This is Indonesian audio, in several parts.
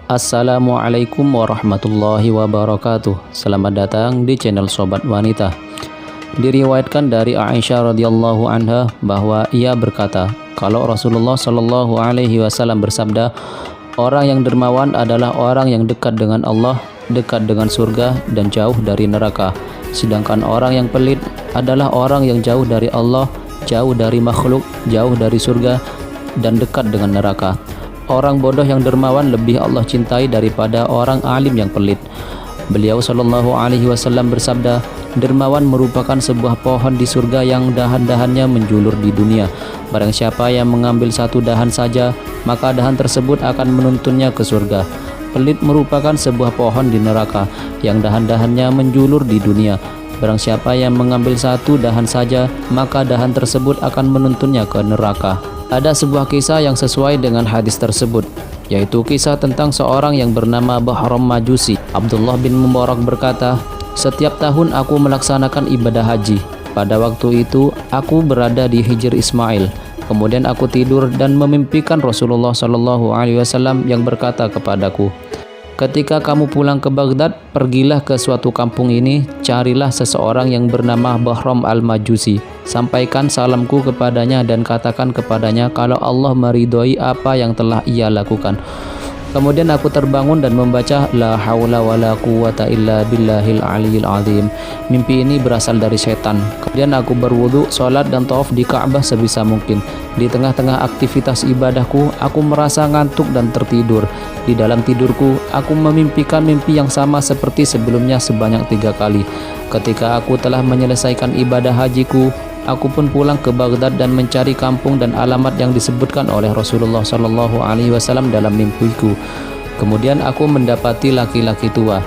Assalamualaikum warahmatullahi wabarakatuh. Selamat datang di channel Sobat Wanita. Diriwayatkan dari Aisyah radhiyallahu anha bahwa ia berkata, kalau Rasulullah shallallahu alaihi wasallam bersabda, orang yang dermawan adalah orang yang dekat dengan Allah, dekat dengan surga dan jauh dari neraka. Sedangkan orang yang pelit adalah orang yang jauh dari Allah, jauh dari makhluk, jauh dari surga dan dekat dengan neraka. Orang bodoh yang dermawan lebih Allah cintai daripada orang alim yang pelit. Beliau sallallahu alaihi wasallam bersabda, dermawan merupakan sebuah pohon di surga yang dahan-dahannya menjulur di dunia. Barang siapa yang mengambil satu dahan saja, maka dahan tersebut akan menuntunnya ke surga. Pelit merupakan sebuah pohon di neraka yang dahan-dahannya menjulur di dunia. Barang siapa yang mengambil satu dahan saja, maka dahan tersebut akan menuntunnya ke neraka. Ada sebuah kisah yang sesuai dengan hadis tersebut, yaitu kisah tentang seorang yang bernama Bahram Majusi. Abdullah bin Mubarak berkata, setiap tahun aku melaksanakan ibadah haji. Pada waktu itu aku berada di Hijr Ismail. Kemudian aku tidur dan memimpikan Rasulullah Shallallahu Alaihi Wasallam yang berkata kepadaku, ketika kamu pulang ke Baghdad, pergilah ke suatu kampung ini, carilah seseorang yang bernama Bahram al-Majusi. Sampaikan salamku kepadanya dan katakan kepadanya kalau Allah meridhoi apa yang telah ia lakukan. Kemudian aku terbangun dan membaca la haula wala quwata illa billahil aliyil azim. Mimpi ini berasal dari setan. Kemudian aku berwudu, sholat dan tawaf di Ka'bah sebisa mungkin. Di tengah-tengah aktivitas ibadahku, aku merasa ngantuk dan tertidur. Di dalam tidurku, aku memimpikan mimpi yang sama seperti sebelumnya sebanyak 3 kali. Ketika aku telah menyelesaikan ibadah hajiku, aku pun pulang ke Baghdad dan mencari kampung dan alamat yang disebutkan oleh Rasulullah Shallallahu Alaihi Wasallam dalam mimpiku. Kemudian aku mendapati laki-laki tua.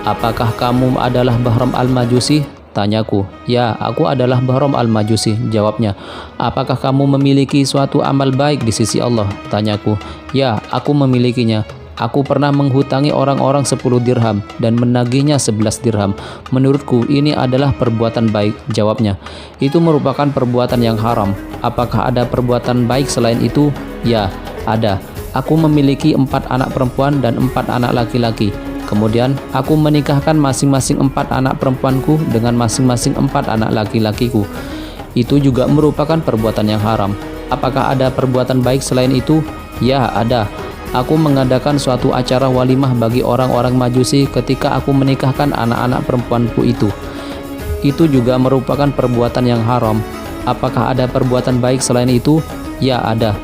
Apakah kamu adalah Bahram al-Majusi? Tanyaku. Ya, aku adalah Bahram al-Majusi. Jawabnya. Apakah kamu memiliki suatu amal baik di sisi Allah? Tanyaku. Ya, aku memilikinya. Aku pernah menghutangi orang-orang 10 dirham dan menagihnya 11 dirham. Menurutku ini adalah perbuatan baik. Jawabnya. Itu merupakan perbuatan yang haram. Apakah ada perbuatan baik selain itu? Ya, ada. Aku memiliki 4 anak perempuan dan 4 anak laki-laki. Kemudian aku menikahkan masing-masing 4 anak perempuanku dengan masing-masing 4 anak laki-lakiku. Itu juga merupakan perbuatan yang haram. Apakah ada perbuatan baik selain itu? Ya, ada. Aku mengadakan suatu acara walimah bagi orang-orang Majusi ketika aku menikahkan anak-anak perempuanku itu. Itu juga merupakan perbuatan yang haram. Apakah ada perbuatan baik selain itu? Ya, ada.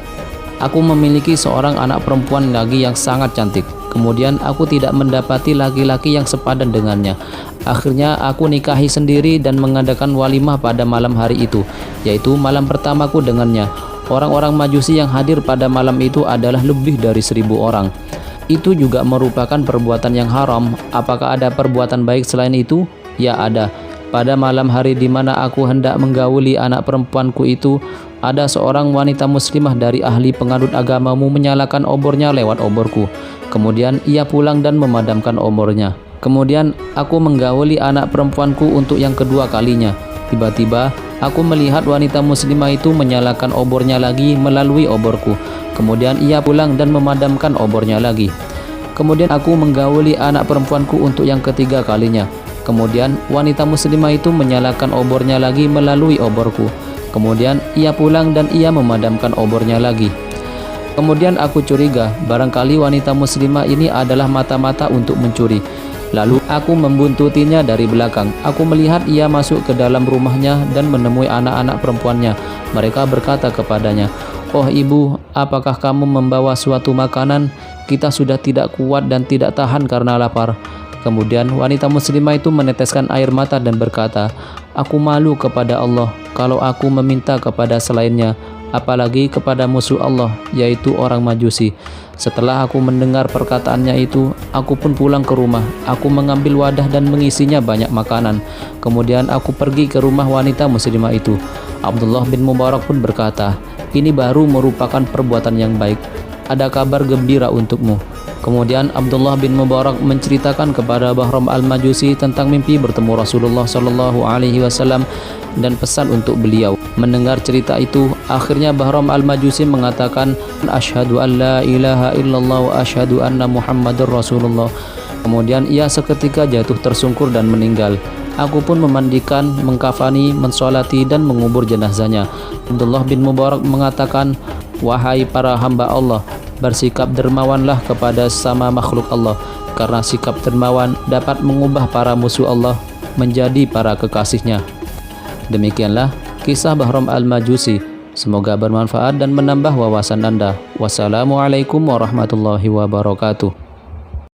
Aku memiliki seorang anak perempuan lagi yang sangat cantik. Kemudian aku tidak mendapati laki-laki yang sepadan dengannya. Akhirnya aku nikahi sendiri dan mengadakan walimah pada malam hari itu, yaitu malam pertamaku dengannya. Orang-orang Majusi yang hadir pada malam itu adalah lebih dari 1000 orang. Itu juga merupakan perbuatan yang haram. Apakah ada perbuatan baik selain itu? Ya, ada. Pada malam hari di mana aku hendak menggauli anak perempuanku itu, ada seorang wanita muslimah dari ahli penganut agamamu menyalakan obornya lewat oborku. Kemudian ia pulang dan memadamkan obornya. Kemudian aku menggauli anak perempuanku untuk yang kedua kalinya. Tiba-tiba aku melihat wanita muslimah itu menyalakan obornya lagi melalui oborku. Kemudian ia pulang dan memadamkan obornya lagi. Kemudian aku menggauli anak perempuanku untuk yang ketiga kalinya. Kemudian wanita muslimah itu menyalakan obornya lagi melalui oborku. Kemudian ia pulang dan ia memadamkan obornya lagi. Kemudian aku curiga, barangkali wanita muslimah ini adalah mata-mata untuk mencuri. Lalu aku membuntutinya dari belakang. Aku melihat ia masuk ke dalam rumahnya dan menemui anak-anak perempuannya. Mereka berkata kepadanya, "Oh ibu, apakah kamu membawa suatu makanan? Kita sudah tidak kuat dan tidak tahan karena lapar." Kemudian wanita muslimah itu meneteskan air mata dan berkata, "Aku malu kepada Allah kalau aku meminta kepada selainnya, apalagi kepada musuh Allah, yaitu orang Majusi." Setelah aku mendengar perkataannya itu, aku pun pulang ke rumah. Aku mengambil wadah dan mengisinya banyak makanan. Kemudian aku pergi ke rumah wanita muslimah itu. Abdullah bin Mubarak pun berkata, ini baru merupakan perbuatan yang baik. Ada kabar gembira untukmu. Kemudian Abdullah bin Mubarak menceritakan kepada Bahram al-Majusi tentang mimpi bertemu Rasulullah Shallallahu Alaihi Wasallam dan pesan untuk beliau. Mendengar cerita itu, akhirnya Bahram al-Majusi mengatakan, "Asyhadu an la ilaha illallah wa asyhadu anna Muhammadur Rasulullah." Kemudian ia seketika jatuh tersungkur dan meninggal. Aku pun memandikan, mengkafani, mensolati dan mengubur jenazahnya. Abdullah bin Mubarak mengatakan, "Wahai para hamba Allah, bersikap dermawanlah kepada sama makhluk Allah, karena sikap dermawan dapat mengubah para musuh Allah menjadi para kekasihnya." Demikianlah kisah Bahram al-Majusi. Semoga bermanfaat dan menambah wawasan Anda. Wassalamualaikum warahmatullahi wabarakatuh.